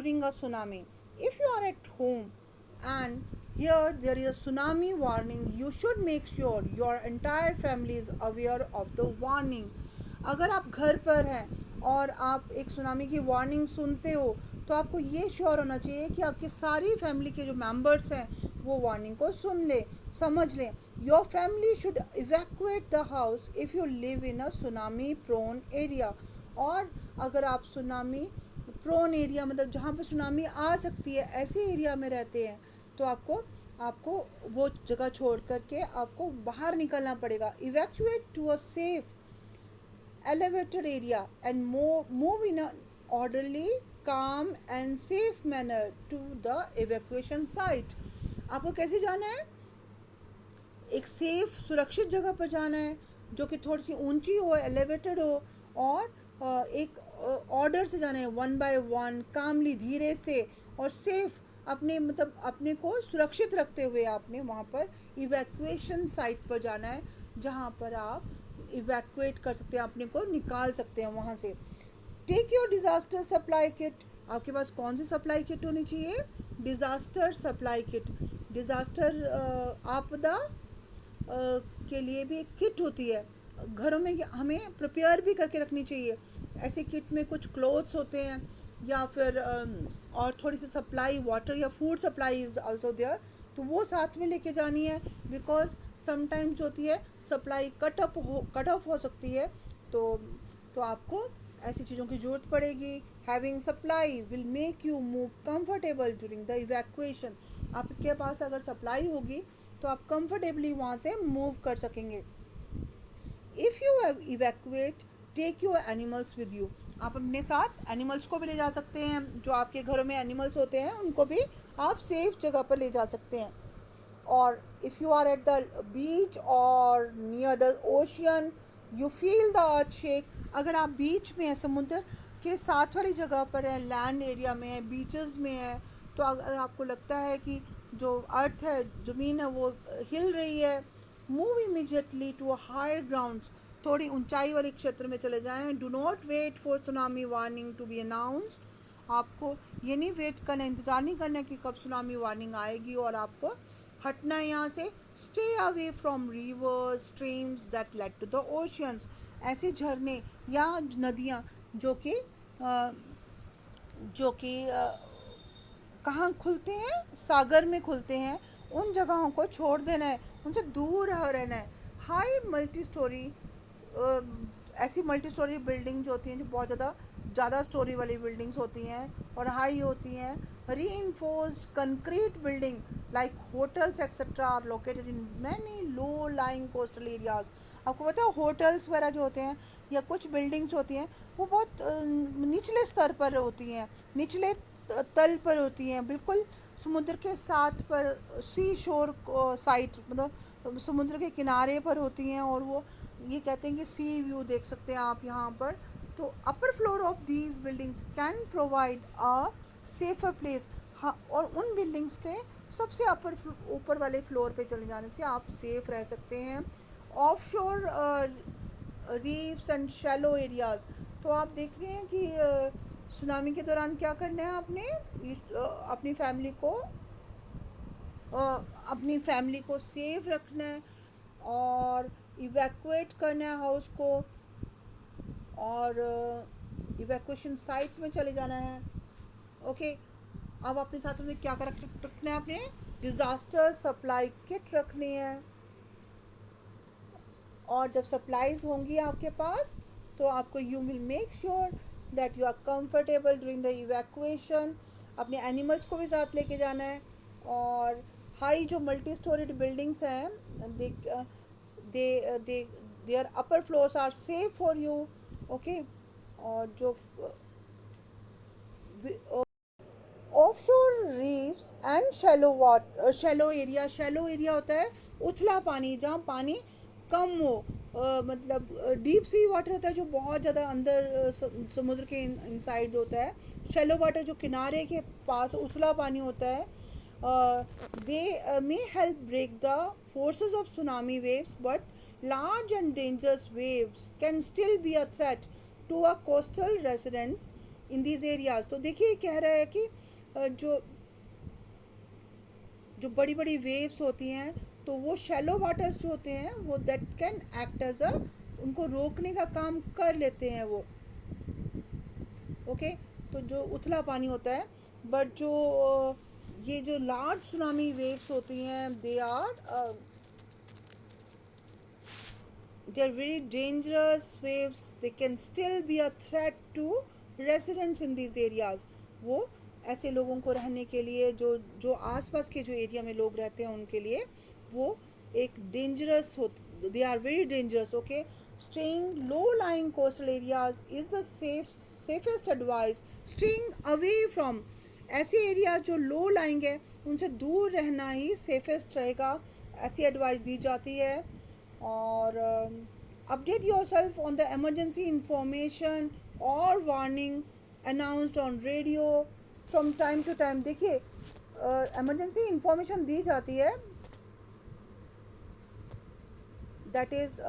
during a tsunami. If you are at home and here there is a tsunami warning, you should make sure your entire family is aware of the warning. अगर आप घर पर हैं और आप एक tsunami की warning सुनते हो तो आपको ये श्योर होना चाहिए कि आपकी सारी फैमिली के जो मेंबर्स हैं वो वार्निंग को सुन ले, समझ लें. Your family should evacuate the house if you live in a tsunami prone area. और अगर आप सुनामी प्रोन एरिया मतलब जहाँ पर सुनामी आ सकती है ऐसे एरिया में रहते हैं तो आपको आपको वो जगह छोड़ करके आपको बाहर निकलना पड़ेगा. Evacuate to a safe elevated area and move in an orderly, calm and safe manner to the evacuation site. आपको कैसे जाना है? एक सेफ सुरक्षित जगह पर जाना है जो कि थोड़ी सी ऊंची हो, एलिवेटेड हो और एक ऑर्डर से जाना है, वन बाय वन, कामली, धीरे से और सेफ अपने मतलब अपने को सुरक्षित रखते हुए आपने वहाँ पर इवैक्यूएशन साइट पर जाना है जहाँ पर आप इवैक्यूएट कर सकते हैं, अपने को निकाल सकते हैं वहाँ से. Take your disaster supply kit. आपके पास कौन सी सप्लाई किट होनी चाहिए? Disaster supply kit. डिज़ास्टर आपदा के लिए भी एक किट होती है. घरों में हमें प्रिपेयर भी करके रखनी चाहिए. ऐसे किट में कुछ क्लोथ्स होते हैं या फिर और थोड़ी सी सप्लाई वाटर या food supply is also there, तो वो साथ में लेके जानी है बिकॉज समटाइम्स होती है सप्लाई कट ऑफ हो सकती है तो आपको ऐसी चीज़ों की ज़रूरत पड़ेगी. Having supply will make you move comfortable during the evacuation. आपके पास अगर सप्लाई होगी तो आप कंफर्टेबली वहाँ से मूव कर सकेंगे. If you evacuate take your animals with you. आप अपने साथ एनिमल्स को भी ले जा सकते हैं. जो आपके घरों में एनिमल्स होते हैं उनको भी आप सेफ जगह पर ले जा सकते हैं. और if you are at the beach और near the ocean you feel the earth shake. अगर आप बीच में हैं, समुद्र के साथ वाली जगह पर है, लैंड एरिया में है, बीचेस में है, तो अगर आपको लगता है कि जो अर्थ है, ज़मीन है, वो हिल रही है, move immediately to a higher grounds. थोड़ी ऊंचाई वाले क्षेत्र में चले जाएं. Do not wait for tsunami warning to be announced. आपको ये नहीं वेट करना, इंतज़ार नहीं करना कि कब सुनामी वार्निंग आएगी और आपको हटना है यहाँ से. Stay away from rivers streams that lead to the oceans. ऐसे झरने या नदियाँ जो कि कहाँ खुलते हैं? सागर में खुलते हैं. उन जगहों को छोड़ देना है, उनसे दूर रहना है. हाई मल्टी स्टोरी ऐसी मल्टी स्टोरी बिल्डिंग जो होती हैं जो बहुत ज़्यादा स्टोरी वाली बिल्डिंग्स होती हैं और हाई होती हैं. Reinforced concrete building like hotels etcetera are located in many low lying coastal areas. आपको पता है होटल्स वगैरह जो होते हैं या कुछ बिल्डिंग्स होती हैं वो बहुत निचले स्तर पर होती हैं, निचले तल पर होती हैं, बिल्कुल समुद्र के साथ पर, सी शोर साइड मतलब समुद्र के किनारे पर होती हैं. और वो ये कहते हैं कि सी व्यू देख सकते हैं आप यहाँ पर. तो upper floor of these buildings can provide a safer place. हाँ, और उन बिल्डिंग्स के सबसे ऊपर वाले फ्लोर पे चले जाने से आप सेफ रह सकते हैं. ऑफ शोर रीफ्स एंड शैलो एरियाज़. तो आप देख रहे हैं कि सुनामी के दौरान क्या करना है आपने? अपनी फैमिली को सेफ रखना है और इवैक्यूएट करना है हाउस को और इवैक्यूएशन साइट में चले जाना है. ओके, अब अपने साथ साथ क्या कर रखना है? आपने डिज़ास्टर सप्लाई किट रखनी है. और जब सप्लाईज होंगी आपके पास तो आपको you will make sure that you are comfortable during the evacuation. अपने एनिमल्स को भी साथ लेके जाना है. और हाई जो मल्टी स्टोरीड बिल्डिंग्स हैं there upper floors are safe for you. Okay, और जो offshore reefs and shallow area होता है उथला पानी, जहाँ पानी कम हो. मतलब डीप सी वाटर होता है जो बहुत ज़्यादा अंदर समुद्र के इनसाइड होता है. शैलो वाटर जो किनारे के पास उथला पानी होता है. They may help break the forces of tsunami waves but large and dangerous waves can still be a threat to a coastal residents. In these areas. तो देखिए कह रहा है कि जो जो बड़ी बड़ी वेव्स होती हैं, तो वो शैलो वाटर्स जो होते हैं वो that can act as a, उनको रोकने का काम कर लेते हैं वो। ओके, तो जो उथला पानी होता है, बट जो ये जो लार्ज सुनामी वेव्स होती हैं, they are very dangerous waves, they can still be a threat to residents in these areas। वो ऐसे लोगों को रहने के लिए, जो जो आसपास के जो एरिया में लोग रहते हैं उनके लिए वो एक डेंजरस होते, they are very dangerous. Okay, staying low lying coastal areas is the safest advice, staying away from, ऐसे एरिया जो लो लाइंग है उनसे दूर रहना ही सेफेस्ट रहेगा, ऐसी एडवाइस दी जाती है। और update yourself on the emergency information और warning announced on radio from time to time. देखिए इमरजेंसी इंफॉर्मेशन दी जाती है, that is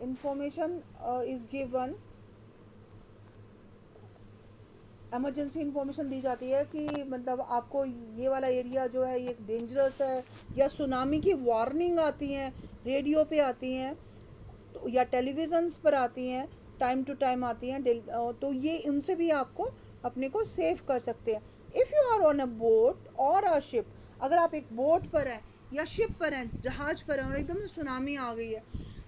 information is given, emergency information दी जाती है कि मतलब आपको ये वाला एरिया जो है ये डेंजरस है, या सुनामी की वार्निंग आती हैं, रेडियो पे आती हैं, तो या टेलीविज़न्स पर आती हैं, टाइम टू टाइम आती हैं, तो ये उनसे भी आपको अपने को सेव कर सकते हैं। If you are on a boat और अ शिप, अगर आप एक बोट पर हैं या शिप पर हैं, जहाज़ पर हैं, और एकदम से सुनामी आ गई है,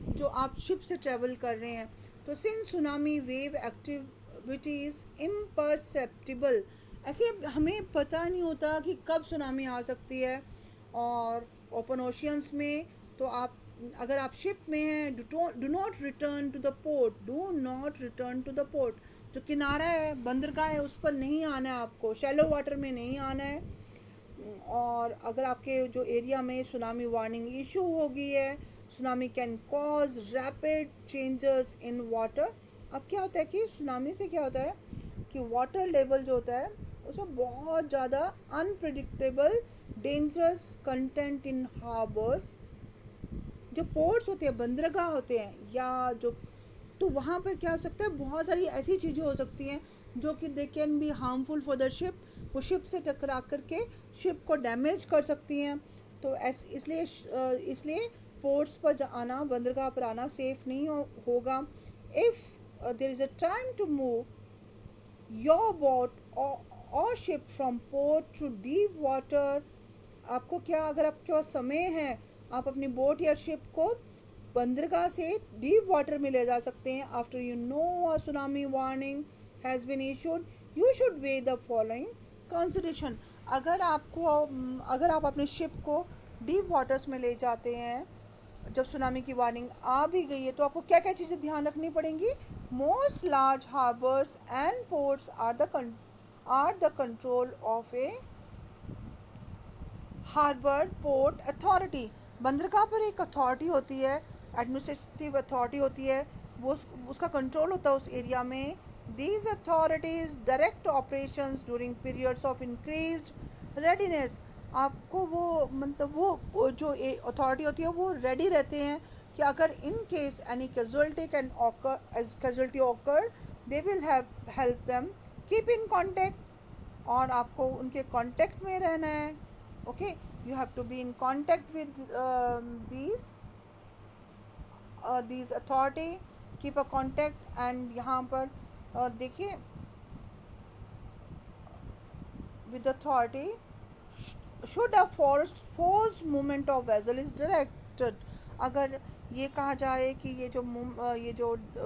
जो आप शिप से ट्रेवल कर रहे हैं, तो since tsunami wave activities imperceptible, ऐसे हमें पता नहीं होता कि कब सुनामी आ सकती है। और ओपन ओशियंस में तो आप, अगर आप शिप में हैं, do not return to the port, do not return to the port, जो किनारा है, बंदरगाह है, उस पर नहीं आना है आपको, शैलो वाटर में नहीं आना है। और अगर आपके जो एरिया में सुनामी वार्निंग इशू हो गई है, tsunami can cause rapid changes in water. अब क्या होता है कि सुनामी से क्या होता है कि वाटर लेवल जो होता है उसमें बहुत ज़्यादा unpredictable dangerous content in harbours, जो पोर्ट्स होते हैं, बंदरगाह होते हैं, या जो, तो वहाँ पर क्या हो सकता है, बहुत सारी ऐसी चीज़ें हो सकती हैं जो कि they can be harmful for the ship, वो शिप से टकरा करके शिप को डैमेज कर सकती हैं। तो इसलिए पोर्ट्स पर आना, बंदरगाह पर आना सेफ़ नहीं होगा। If there is a time to move your boat और ship from port to deep water, आपको क्या, अगर आपके पास समय है, आप अपनी बोट या शिप को बंदरगाह से डीप वाटर में ले जा सकते हैं। After you know a tsunami warning has been issued, you should weigh the following consideration. अगर आप अपने शिप को डीप वाटर्स में ले जाते हैं, जब सुनामी की वार्निंग आ भी गई है, तो आपको क्या क्या चीज़ें ध्यान रखनी पड़ेंगी। Most large harbours and ports are the control of a harbour port authority. बंदरगाह पर एक अथॉरिटी होती है, एडमिनिस्ट्रेटिव अथॉरिटी होती है, वो उसका कंट्रोल होता है उस एरिया में। These authorities direct operations during periods of increased readiness. आपको वो मतलब वो जो अथॉरिटी होती है वो रेडी रहते हैं कि अगर in case any casualty occur they will help them, keep in contact, और आपको उनके कांटेक्ट में रहना है। Okay, you have to be in contact with these authority, keep a contact. And यहाँ पर देखिए, with authority should a forced movement of vessel is directed। अगर ये कहा जाए कि ये जो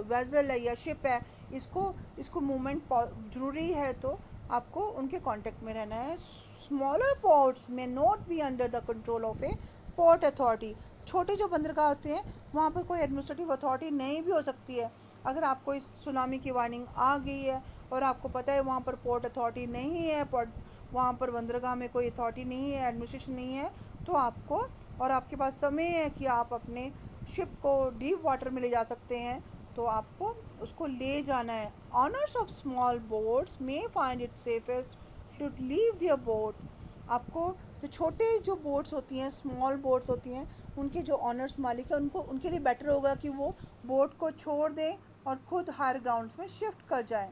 वेसल है या शिप है, इसको मूवमेंट ज़रूरी है, तो आपको उनके कांटेक्ट में रहना है। स्मॉलर पोर्ट्स में not be under the control of A port authority. छोटे जो बंदरगाह होते हैं वहाँ पर कोई एडमिनिस्ट्रेटिव अथॉरिटी नहीं भी हो सकती है। अगर आपको इस सुनामी की वार्निंग आ गई है और आपको पता है वहाँ पर पोर्ट अथॉरिटी नहीं है, वहाँ पर बंदरगाह में कोई अथॉरिटी नहीं है, एडमिनिस्ट्रेशन नहीं है, तो आपको, और आपके पास समय है कि आप अपने शिप को डीप वाटर में ले जा सकते हैं, तो आपको उसको ले जाना है। Owners of small boats may find it safest to leave their boat. आपको जो बोट्स होती हैं, स्मॉल बोट्स होती हैं, उनके जो ऑनर्स मालिक है, उनके लिए बेटर होगा कि वो बोट को छोड़ दें और खुद हायर ग्राउंड्स में शिफ्ट कर जाएं।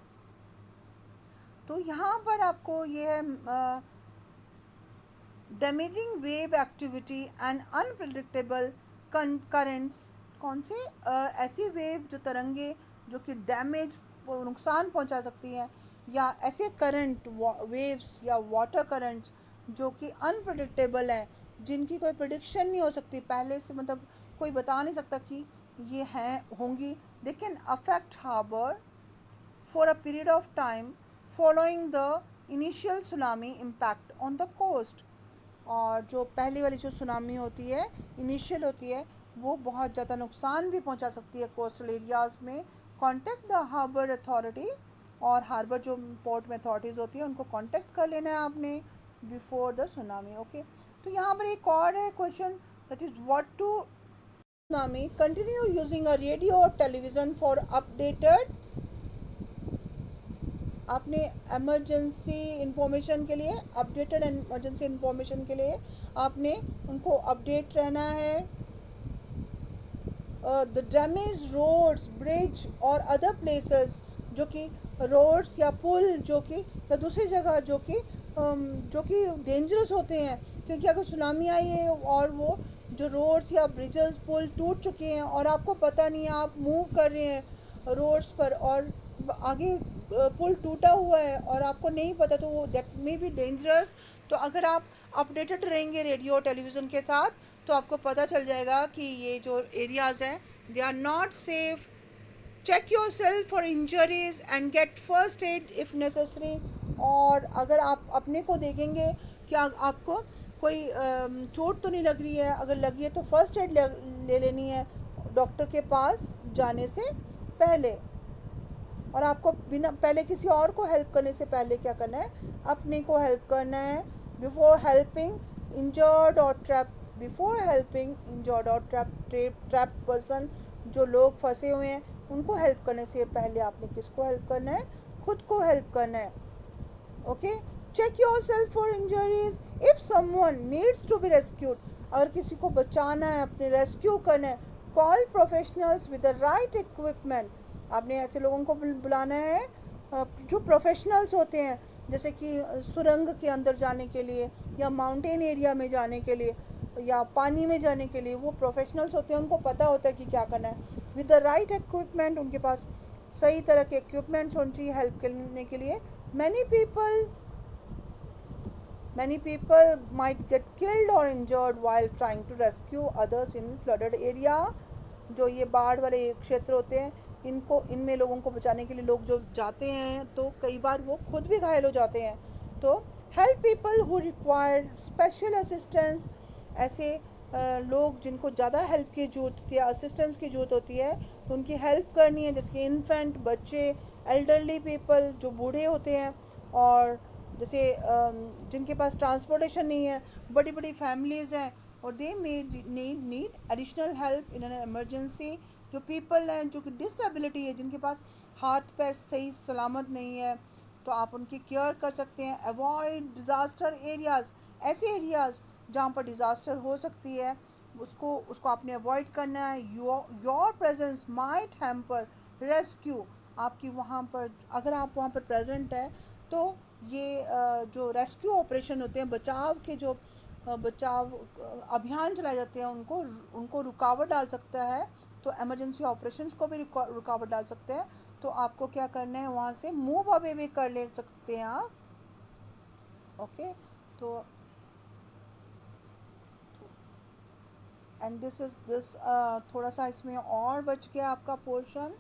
तो यहाँ पर आपको ये है damaging wave activity and unpredictable currents. कौन से ऐसी वेव जो तरंगे जो कि डैमेज नुकसान पहुंचा सकती हैं, या ऐसे करंट वेव्स या वाटर करंट्स जो कि अनप्रडिक्टेबल है, जिनकी कोई प्रिडिक्शन नहीं हो सकती पहले से, मतलब कोई बता नहीं सकता कि ये हैं होंगी। They can affect harbour for a period of time following the initial tsunami impact on the coast। और जो पहली वाली जो सुनामी होती है, इनिशियल होती है, वो बहुत ज़्यादा नुकसान भी पहुंचा सकती है कोस्टल एरियाज़ में। कॉन्टेक्ट द हार्बर अथॉरिटी, और हार्बर जो पोर्ट में अथॉरिटीज़ होती है उनको कॉन्टेक्ट कर लेना है आपने बिफोर द सुनामी। ओके, तो यहाँ पर एक और है question, that is what to tsunami continue using a radio और टेलीविज़न फॉर अपडेटेड। आपने एमरजेंसी इंफॉर्मेशन के लिए, अपडेटेड एमरजेंसी इंफॉर्मेशन के लिए आपने उनको अपडेट रहना है। द डैमेज रोड्स, ब्रिज और अदर प्लेसेस, जो कि रोड्स या पुल जो कि या दूसरी जगह जो कि डेंजरस होते हैं, क्योंकि अगर सुनामी आई है और वो जो रोड्स या ब्रिजेस पुल टूट चुके हैं और आपको पता नहीं है, आप मूव कर रहे हैं रोड्स पर और आगे पुल टूटा हुआ है और आपको नहीं पता, तो वो दैट मे बी डेंजरस। तो अगर आप अपडेटेड रहेंगे रेडियो टेलीविज़न के साथ, तो आपको पता चल जाएगा कि ये जो एरियाज़ हैं they are not safe. Check yourself for injuries and get first aid if necessary. और अगर आप अपने को देखेंगे कि आपको कोई चोट तो नहीं लग रही है, अगर लगी है तो फर्स्ट एड ले लेनी है डॉक्टर के पास जाने से पहले। और आपको बिना पहले किसी और को हेल्प करने से पहले क्या करना है, अपने को हेल्प करना है। बिफोर हेल्पिंग इंजर्ड और ट्रैप, बिफोर हेल्पिंग इंजर्ड और ट्रैप पर्सन, जो लोग फंसे हुए हैं उनको हेल्प करने से पहले आपने किसको हेल्प करना है, खुद को हेल्प करना है। Okay, check yourself for injuries if someone needs to be rescued. अगर किसी को बचाना है, अपने रेस्क्यू करना है, call professionals with the right equipment. आपने ऐसे लोगों को बुलाना है जो प्रोफेशनल्स होते हैं, जैसे कि सुरंग के अंदर जाने के लिए या माउंटेन एरिया में जाने के लिए या पानी में जाने के लिए, वो प्रोफेशनल्स होते हैं, उनको पता होता है कि क्या करना है। विद द राइट इक्विपमेंट, उनके पास सही तरह के इक्विपमेंट्स होने चाहिए हेल्प करने के लिए। Many people might get killed or injured while trying to rescue others in flooded area। जो ये बाढ़ वाले क्षेत्र होते हैं, इनमें लोगों को बचाने के लिए लोग जो जाते हैं तो कई बार वो खुद भी घायल हो जाते हैं। तो help people who require special assistance. ऐसे लोग जिनको ज़्यादा हेल्प की ज़रूरत होती है, असिस्टेंस की ज़रूरत होती है, तो उनकी हेल्प करनी है, जैसे कि इन्फेंट, बच्चे, एल्डरली पीपल जो बूढ़े होते हैं, और जैसे जिनके पास ट्रांसपोर्टेशन नहीं है, बड़ी बड़ी फैमिलीज़ हैं और they may need additional help in an emergency. जो पीपल हैं जो कि डिसेबिलिटी है, जिनके पास हाथ पैर सही सलामत नहीं है, तो आप उनकी केयर कर सकते हैं। अवॉइड डिज़ास्टर एरियाज़, ऐसे एरियाज़ जहाँ पर डिज़ास्टर हो सकती है उसको आपने अवॉइड करना है। Your presence might hamper rescue. आपकी वहाँ पर, अगर आप वहाँ पर प्रेजेंट है तो ये जो रेस्क्यू ऑपरेशन होते हैं, बचाव के जो बचाव अभियान चलाए जाते हैं, उनको रुकावट डाल सकता है। तो एमरजेंसी ऑपरेशंस को भी रुकावट डाल सकते हैं। तो आपको क्या करना है, वहाँ से मूव अवे भी कर ले सकते हैं आप। ओके, तो एंड दिस इज़ दिस, थोड़ा सा इसमें और बच गया आपका पोर्शन।